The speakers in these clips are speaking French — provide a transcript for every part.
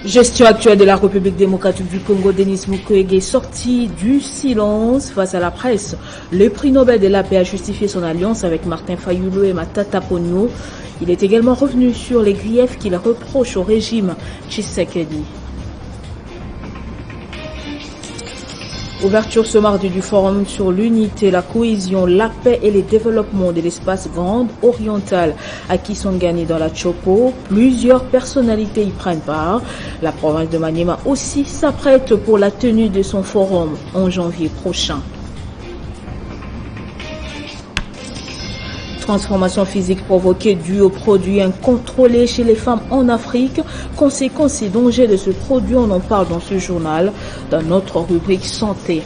Gestion actuelle de la République démocratique du Congo, Denis Mukwege, sorti du silence face à la presse. Le prix Nobel de la paix a justifié son alliance avec Martin Fayulu et Matata Ponyo. Il est également revenu sur les griefs qu'il reproche au régime Tshisekedi. Ouverture ce mardi du forum sur l'unité, la cohésion, la paix et le développement de l'espace Grande Orientale à Kisangani dans la Chopo. Plusieurs personnalités y prennent part. La province de Maniema aussi s'apprête pour la tenue de son forum en janvier prochain. Transformation physique provoquée due aux produits incontrôlés chez les femmes en Afrique. Conséquences et dangers de ce produit, on en parle dans ce journal, dans notre rubrique santé.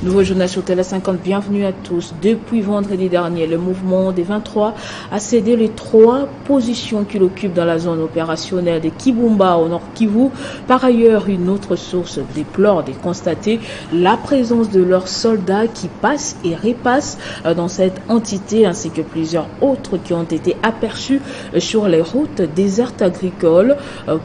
Nouveau journal sur Télé 50, bienvenue à tous. Depuis vendredi dernier, le mouvement des 23 a cédé les 3 positions qu'il occupe dans la zone opérationnelle de Kibumba au nord Kivu. Par ailleurs, une autre source déplore de constater la présence de leurs soldats qui passent et repassent dans cette entité, ainsi que plusieurs autres qui ont été aperçus sur les routes désertes agricoles.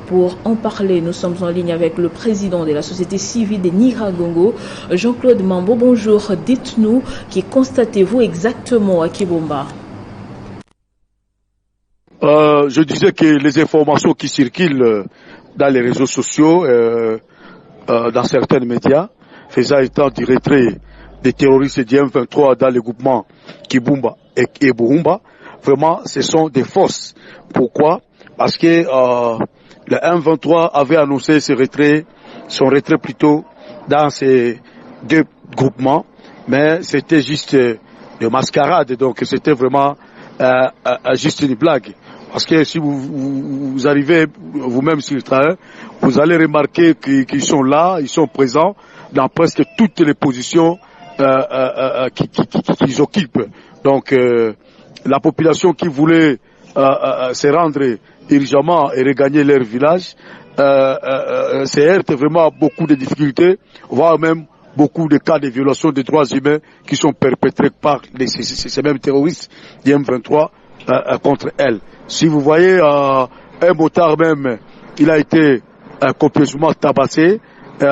Pour en parler, nous sommes en ligne avec le président de la société civile de Nyiragongo, Jean-Claude Mambo. Bonjour, dites-nous, qui constatez-vous exactement à Kibumba? Je disais que les informations qui circulent dans les réseaux sociaux, dans certains médias, faisant état du retrait des terroristes du M23 dans le groupement Kibumba et Buhumba, vraiment, ce sont des fausses. Pourquoi? Parce que le M23 avait annoncé son retrait plutôt dans ces 2 groupements, mais c'était juste de mascarade, donc c'était vraiment juste une blague. Parce que si vous arrivez vous-même sur le terrain, vous allez remarquer qu'ils sont là, ils sont présents dans presque toutes les positions qu'ils occupent. Donc la population qui voulait se rendre urgemment et regagner leur village se heurte vraiment à beaucoup de difficultés, voire même beaucoup de cas de violation des droits humains qui sont perpétrés par ces mêmes terroristes du M23 contre elles. Si vous voyez un motard même, il a été copieusement tabassé,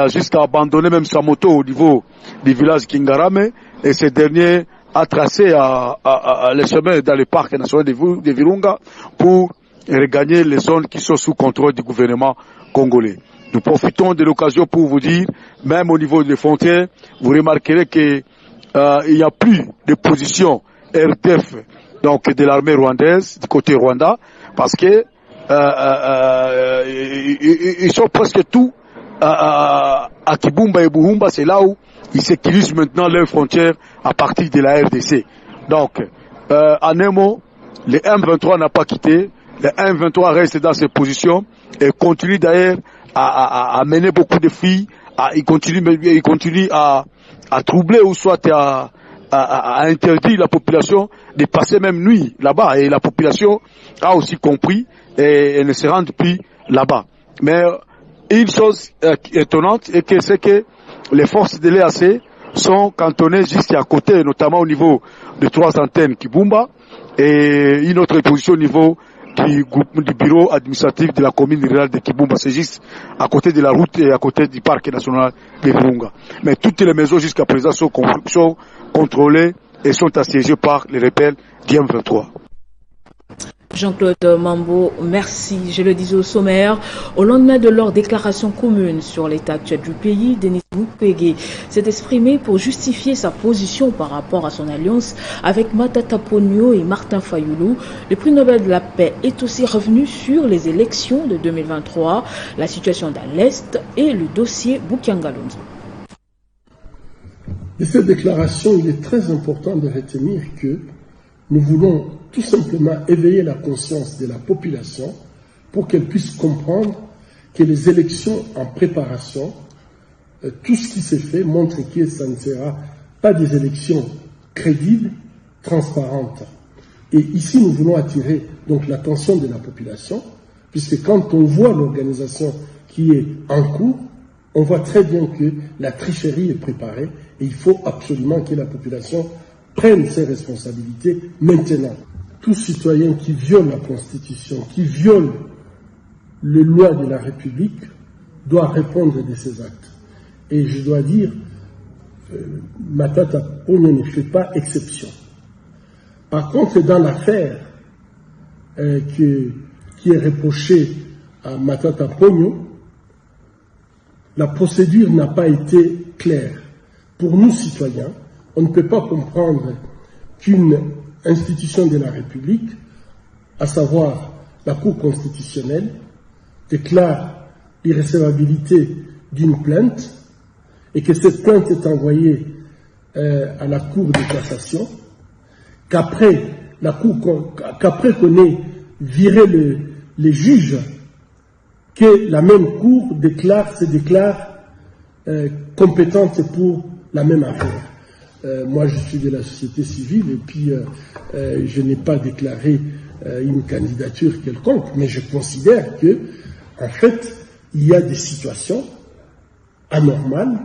jusqu'à abandonner même sa moto au niveau du village Kingarame, et ce dernier a tracé les chemins dans le parc national de Virunga pour regagner les zones qui sont sous contrôle du gouvernement congolais. Nous profitons de l'occasion pour vous dire, même au niveau des frontières, vous remarquerez qu'il n'y a plus de position RDF, donc de l'armée rwandaise, du côté Rwanda, parce que ils sont presque tous à Kibumba et Buhumba, c'est là où ils sécurisent maintenant leurs frontières à partir de la RDC. Donc, en un mot, le M23 n'a pas quitté, le M23 reste dans ses positions et continue d'ailleurs à mener beaucoup de filles, il continue à troubler ou soit à interdire la population de passer même nuit là-bas. Et la population a aussi compris et ne se rend plus là-bas. Mais une chose étonnante c'est que les forces de l'EAC sont cantonnées juste à côté, notamment au niveau de 3 antennes Kibumba et une autre position au niveau du bureau administratif de la commune rurale de Kibumba. C'est juste à côté de la route et à côté du parc national de Virunga. Mais toutes les maisons jusqu'à présent sont contrôlées et sont assiégées par les rebelles du M23. Jean-Claude Mambo, merci. Je le disais au sommaire, au lendemain de leur déclaration commune sur l'état actuel du pays, Denis Mukwege s'est exprimé pour justifier sa position par rapport à son alliance avec Matata Ponyo et Martin Fayulu. Le prix Nobel de la paix est aussi revenu sur les élections de 2023, la situation dans l'Est et le dossier Bukiangalonzo. De cette déclaration, il est très important de retenir que nous voulons tout simplement éveiller la conscience de la population pour qu'elle puisse comprendre que les élections en préparation, tout ce qui s'est fait montre que ça ne sera pas des élections crédibles, transparentes. Et ici, nous voulons attirer donc l'attention de la population, puisque quand on voit l'organisation qui est en cours, on voit très bien que la tricherie est préparée et il faut absolument que la population prenne ses responsabilités maintenant. Tout citoyen qui viole la Constitution, qui viole le loi de la République doit répondre de ses actes. Et je dois dire, Matata Ponyo ne fait pas exception. Par contre, dans l'affaire qui est reprochée à Matata Ponyo, la procédure n'a pas été claire. Pour nous, citoyens, on ne peut pas comprendre qu'une institution de la République, à savoir la Cour constitutionnelle, déclare l'irrecevabilité d'une plainte et que cette plainte est envoyée à la Cour de cassation, qu'après qu'on ait viré les juges, que la même Cour se déclare compétente pour la même affaire. Moi, je suis de la société civile et puis je n'ai pas déclaré une candidature quelconque, mais je considère que, en fait, il y a des situations anormales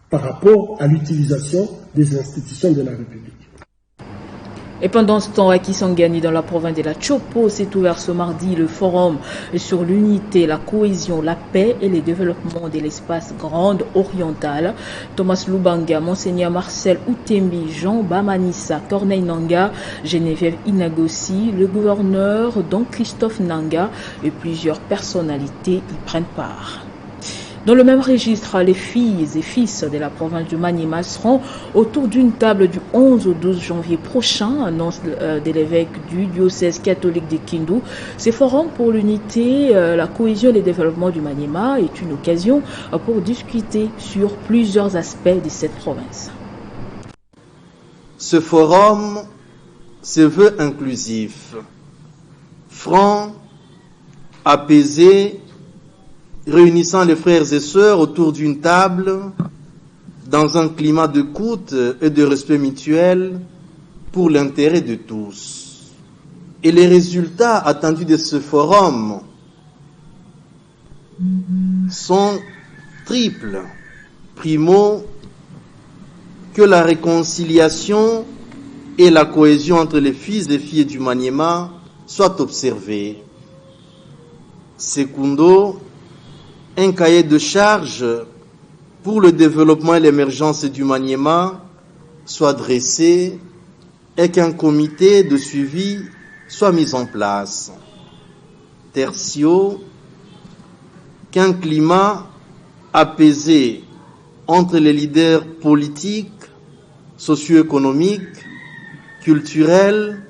par rapport à l'utilisation des institutions de la République. Et pendant ce temps, à Kisangani, dans la province de la Chopo, s'est ouvert ce mardi le forum sur l'unité, la cohésion, la paix et le développement de l'espace grande oriental. Thomas Lubanga, Monseigneur Marcel Outembi, Jean Bamanissa, Corneille Nanga, Geneviève Inagosi, le gouverneur Don Christophe Nanga et plusieurs personnalités y prennent part. Dans le même registre, les filles et fils de la province du Maniema seront autour d'une table du 11 au 12 janvier prochain, annonce de l'évêque du diocèse catholique de Kindu. Ce forum pour l'unité, la cohésion et le développement du Maniema est une occasion pour discuter sur plusieurs aspects de cette province. Ce forum se veut inclusif, franc, apaisé, réunissant les frères et sœurs autour d'une table dans un climat d'écoute et de respect mutuel pour l'intérêt de tous. Et les résultats attendus de ce forum sont triples. Primo, que la réconciliation et la cohésion entre les fils et filles du Maniema soient observées. Secundo, un cahier de charges pour le développement et l'émergence du Maniema soit dressé et qu'un comité de suivi soit mis en place. Tertio, qu'un climat apaisé entre les leaders politiques, socio-économiques, culturels,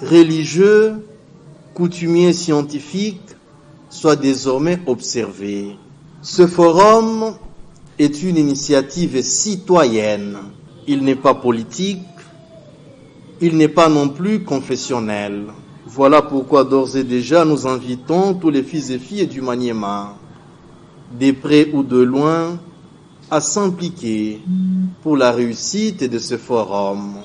religieux, coutumiers, scientifiques soit désormais observé. Ce forum est une initiative citoyenne. Il n'est pas politique, il n'est pas non plus confessionnel. Voilà pourquoi d'ores et déjà nous invitons tous les fils et filles du Maniema, de près ou de loin, à s'impliquer pour la réussite de ce forum.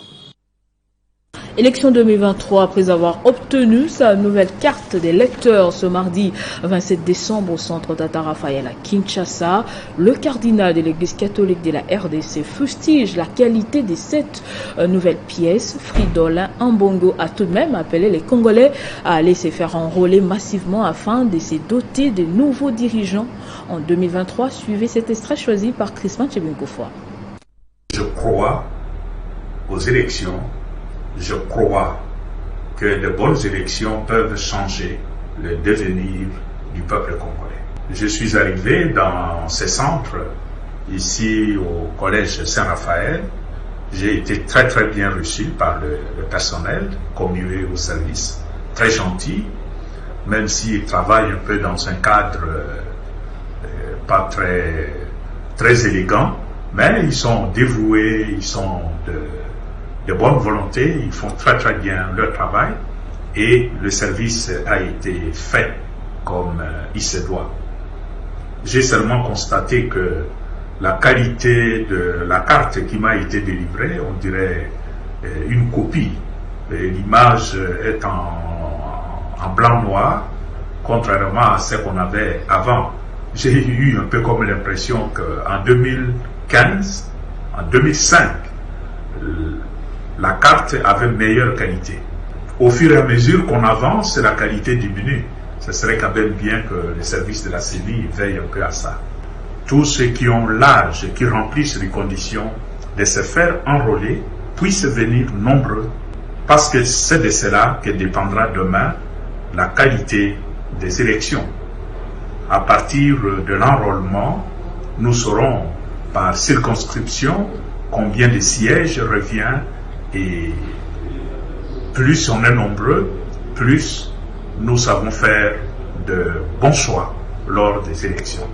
Élection 2023, après avoir obtenu sa nouvelle carte d'électeur ce mardi 27 décembre au centre Tata Raphaël à Kinshasa, le cardinal de l'Église catholique de la RDC fustige la qualité de cette nouvelle pièce. Fridolin Ambongo a tout de même appelé les Congolais à aller se faire enrôler massivement afin de se doter de nouveaux dirigeants en 2023. Suivez cet extrait choisi par Christman Chebinkofwa. Je crois aux élections. Je crois que de bonnes élections peuvent changer le devenir du peuple congolais. Je suis arrivé dans ce centre, ici au collège Saint-Raphaël. J'ai été très très bien reçu par le personnel, commué au service, très gentil, même s'ils travaillent un peu dans un cadre pas très élégant, mais ils sont dévoués, ils sont de bonne volonté, ils font très très bien leur travail et le service a été fait comme il se doit. J'ai seulement constaté que la qualité de la carte qui m'a été délivrée, on dirait une copie. L'image est en blanc-noir, contrairement à ce qu'on avait avant. J'ai eu un peu comme l'impression qu'en 2015, en 2005, la carte avait meilleure qualité. Au fur et à mesure qu'on avance, la qualité diminue. ce serait quand même bien que les services de la CENI veillent un peu à ça. Tous ceux qui ont l'âge et qui remplissent les conditions de se faire enrôler puissent venir nombreux, parce que c'est de cela que dépendra demain la qualité des élections. À partir de l'enrôlement, nous saurons par circonscription combien de sièges revient, et plus on est nombreux, plus nous savons faire de bons choix lors des élections.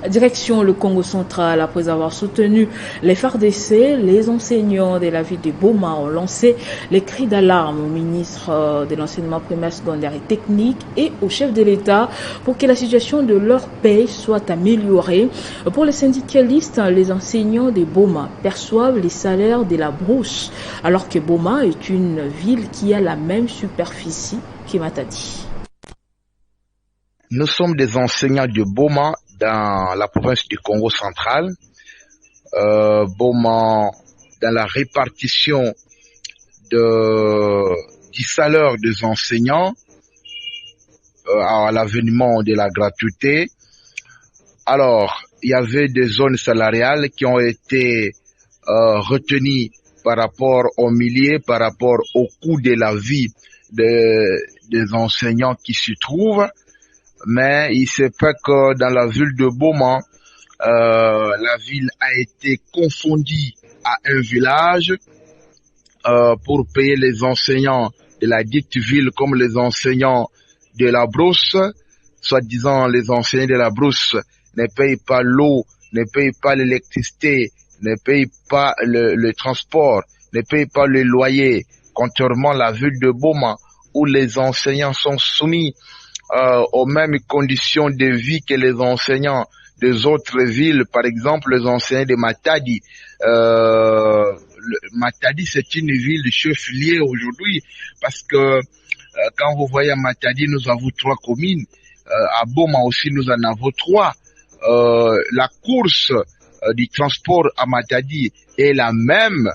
Direction le Congo central. Après avoir soutenu les FARDC, les enseignants de la ville de Boma ont lancé les cris d'alarme au ministre de l'enseignement primaire, secondaire et technique et au chef de l'État pour que la situation de leur paye soit améliorée. Pour les syndicalistes, les enseignants de Boma perçoivent les salaires de la brousse, alors que Boma est une ville qui a la même superficie que Matadi. Nous sommes des enseignants de Boma dans la province du Congo central. Boma, dans la répartition du salaire des enseignants à l'avènement de la gratuité. Alors, il y avait des zones salariales qui ont été retenues par rapport aux milliers, par rapport au coût de la vie des enseignants qui s'y trouvent. Mais il se fait que dans la ville de Boma, la ville a été confondue à un village pour payer les enseignants de la dite ville comme les enseignants de la brousse. Soi-disant, les enseignants de la brousse ne payent pas l'eau, ne payent pas l'électricité, ne payent pas le transport, ne payent pas le loyer, contrairement à la ville de Boma où les enseignants sont soumis aux mêmes conditions de vie que les enseignants des autres villes, par exemple les enseignants de Matadi. Matadi, c'est une ville chef-lieu aujourd'hui, parce que quand vous voyez à Matadi, nous avons 3 communes. À Boma aussi, nous en avons 3. La course du transport à Matadi est la même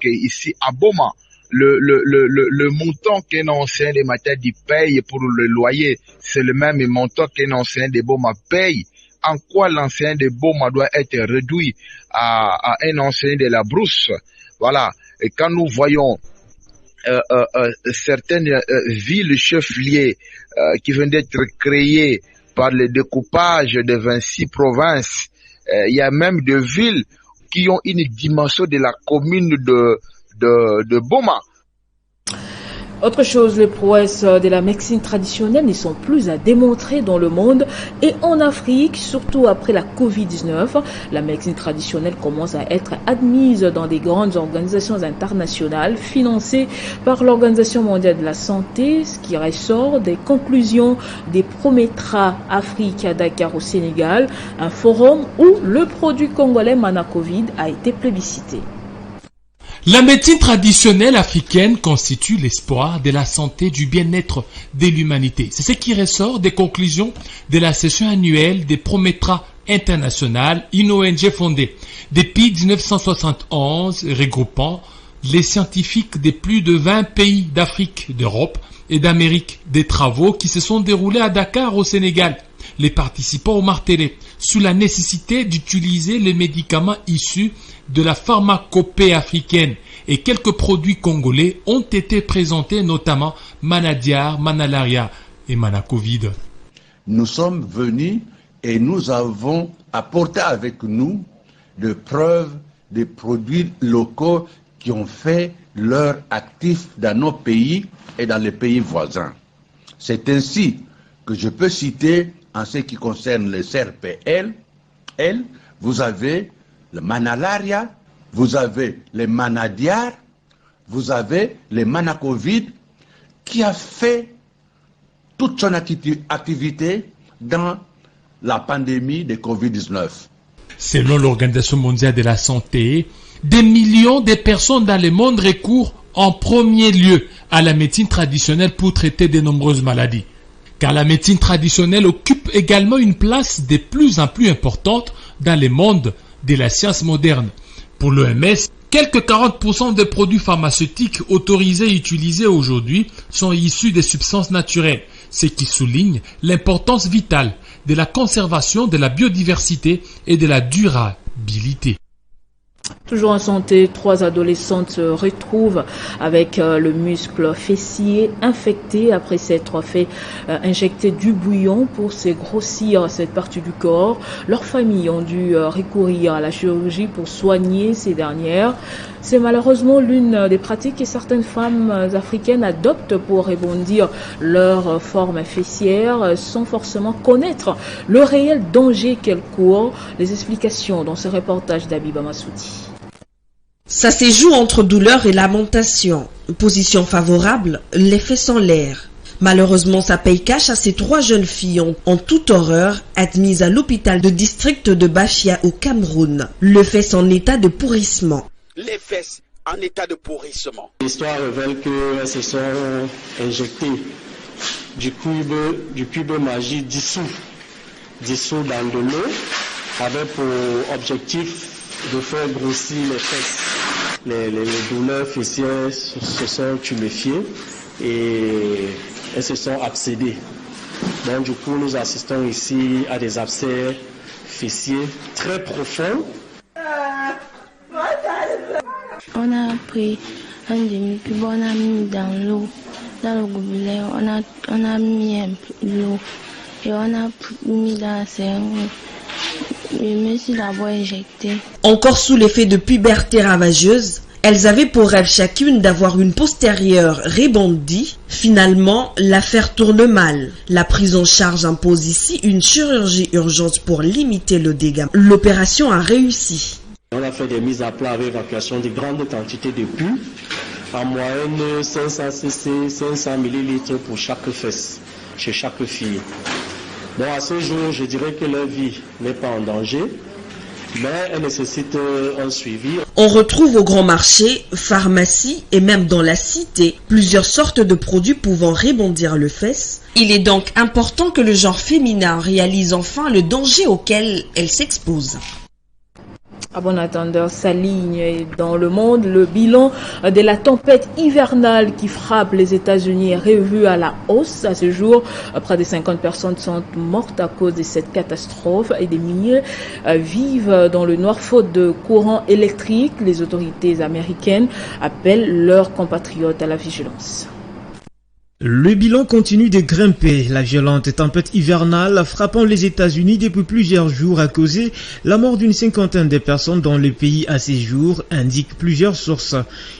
qu'ici à Boma. Le montant qu'un enseignant de Matadi paye pour le loyer, c'est le même montant qu'un enseignant de Boma paye. En quoi l'enseignant de Boma doit être réduit à un enseignant de la brousse? Voilà. Et quand nous voyons certaines villes chef-lieux qui viennent d'être créées par le découpage de 26 provinces, il y a même des villes qui ont une dimension de la commune de Boma. Autre chose, les prouesses de la médecine traditionnelle ne sont plus à démontrer dans le monde et en Afrique, surtout après la Covid-19. La médecine traditionnelle commence à être admise dans des grandes organisations internationales financées par l'Organisation mondiale de la santé, ce qui ressort des conclusions des Prometra Afrique à Dakar au Sénégal, un forum où le produit congolais Manacovid a été plébiscité. La médecine traditionnelle africaine constitue l'espoir de la santé, du bien-être de l'humanité. C'est ce qui ressort des conclusions de la session annuelle des Prometra International, une ONG fondée depuis 1971, regroupant les scientifiques de plus de 20 pays d'Afrique, d'Europe et d'Amérique. Des travaux qui se sont déroulés à Dakar au Sénégal. Les participants ont martelé sur la nécessité d'utiliser les médicaments issus de la pharmacopée africaine et quelques produits congolais ont été présentés, notamment Manadiar, Manalaria et Manacovid. Nous sommes venus et nous avons apporté avec nous des preuves des produits locaux qui ont fait leur actif dans nos pays et dans les pays voisins. C'est ainsi que je peux citer, en ce qui concerne les CRPL, vous avez le Manalaria, vous avez le Manadiar, vous avez le Manacovid qui a fait toute son activité dans la pandémie de Covid-19. Selon l'Organisation mondiale de la santé, des millions de personnes dans le monde recourent en premier lieu à la médecine traditionnelle pour traiter de nombreuses maladies. Car la médecine traditionnelle occupe également une place de plus en plus importante dans le monde de la science moderne. Pour l'OMS, quelques 40% des produits pharmaceutiques autorisés et utilisés aujourd'hui sont issus des substances naturelles, ce qui souligne l'importance vitale de la conservation de la biodiversité et de la durabilité. Toujours en santé, 3 adolescentes se retrouvent avec le muscle fessier infecté après s'être fait injecter du bouillon pour se grossir cette partie du corps. Leurs familles ont dû recourir à la chirurgie pour soigner ces dernières. C'est malheureusement l'une des pratiques que certaines femmes africaines adoptent pour rebondir leur forme fessière sans forcément connaître le réel danger qu'elles courent. Les explications dans ce reportage d'Abiba Massoudi. Ça se joue entre douleur et lamentation. Position favorable, les fesses en l'air. Malheureusement, ça paye cash à ces 3 jeunes filles en toute horreur admises à l'hôpital de district de Bachia au Cameroun. Le fesses en état de pourrissement. Les fesses en état de pourrissement. L'histoire révèle qu'elles se sont injectées du cube magie dissous dans de l'eau avec pour objectif de faire grossir les fesses. Les douleurs fessières se sont tuméfiées et elles se sont abcédées. Donc du coup, nous assistons ici à des abcès fessiers très profonds. On a pris un demi-cube, on a mis dans l'eau, dans le gobelet, on a mis un peu l'eau et on a mis dans la seringue. Je me suis d'abord injectée. Encore sous l'effet de puberté ravageuse, elles avaient pour rêve chacune d'avoir une postérieure rebondie. Finalement, l'affaire tourne mal. La prise en charge impose ici une chirurgie urgente pour limiter le dégât. L'opération a réussi. On a fait des mises à plat avec évacuation de grandes quantités de pus, en moyenne 500 cc, 500 ml pour chaque fesse, chez chaque fille. Bon, à ce jour, je dirais que leur vie n'est pas en danger, mais elle nécessite un suivi. On retrouve au grand marché, pharmacie et même dans la cité, plusieurs sortes de produits pouvant rebondir le fesse. Il est donc important que le genre féminin réalise enfin le danger auquel elle s'expose. À bon attendeur s'aligne dans le monde. Le bilan de la tempête hivernale qui frappe les États-Unis est revu à la hausse. À ce jour, près de 50 personnes sont mortes à cause de cette catastrophe et des milliers vivent dans le noir faute de courant électrique. Les autorités américaines appellent leurs compatriotes à la vigilance. Le bilan continue de grimper. La violente tempête hivernale frappant les États-Unis depuis plusieurs jours a causé la mort d'une 50aine de personnes dans le pays à ces jours, indiquent plusieurs sources.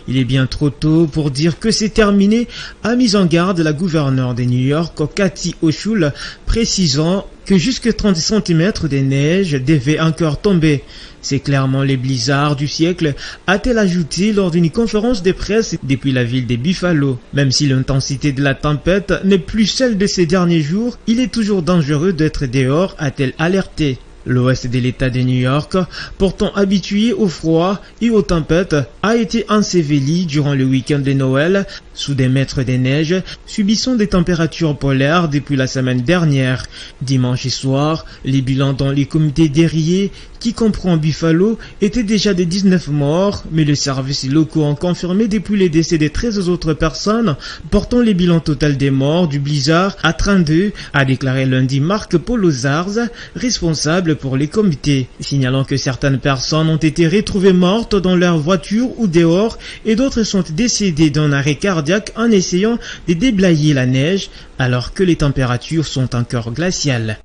Il est bien trop tôt pour dire que c'est terminé, a mis en garde la gouverneure de New York, Kathy Hochul, précisant que jusque 30 cm de neige devaient encore tomber. C'est clairement les blizzards du siècle, a-t-elle ajouté lors d'une conférence de presse depuis la ville de Buffalo. Même si l'intensité de la tempête n'est plus celle de ces derniers jours, il est toujours dangereux d'être dehors, a-t-elle alerté. L'ouest de l'État de New York, pourtant habitué au froid et aux tempêtes, a été enseveli durant le week-end de Noël sous des mètres de neige, subissant des températures polaires depuis la semaine dernière. Dimanche soir, les bilans dans les comités d'Erie, qui comprend Buffalo, étaient déjà de 19 morts, mais les services locaux ont confirmé depuis les décès de 13 autres personnes, portant le bilan total des morts du blizzard à 32, a déclaré lundi Marc Polozarz, responsable pour les comités, signalant que certaines personnes ont été retrouvées mortes dans leur voiture ou dehors et d'autres sont décédées d'un arrêt cardiaque en essayant de déblayer la neige alors que les températures sont encore glaciales.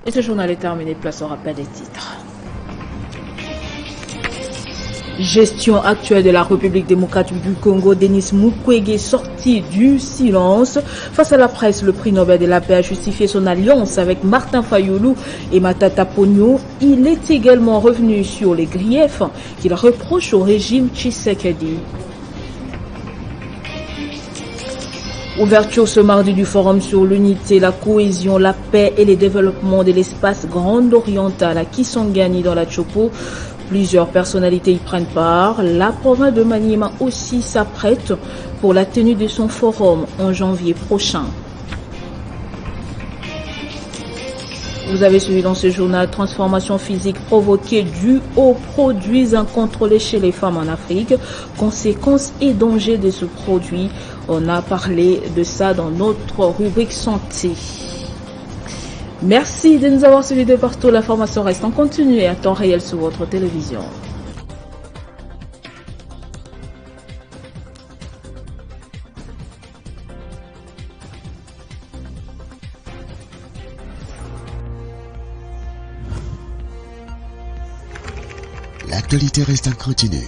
Et ce journal est terminé, place au rappel des titres. Gestion actuelle de la République démocratique du Congo, Denis Mukwege sorti du silence. Face à la presse, le prix Nobel de la paix a justifié son alliance avec Martin Fayulu et Matata Ponyo. Il est également revenu sur les griefs qu'il reproche au régime Tshisekedi. Ouverture ce mardi du forum sur l'unité, la cohésion, la paix et le développement de l'espace Grande Orientale à Kisangani dans la Chopo. Plusieurs personnalités y prennent part. La province de Maniema aussi s'apprête pour la tenue de son forum en janvier prochain. Vous avez suivi dans ce journal transformation physique provoquée due aux produits incontrôlés chez les femmes en Afrique, conséquences et dangers de ce produit. On a parlé de ça dans notre rubrique santé. Merci de nous avoir suivis de partout. L'information reste en continu et à temps réel sur votre télévision. L'actualité reste en continu.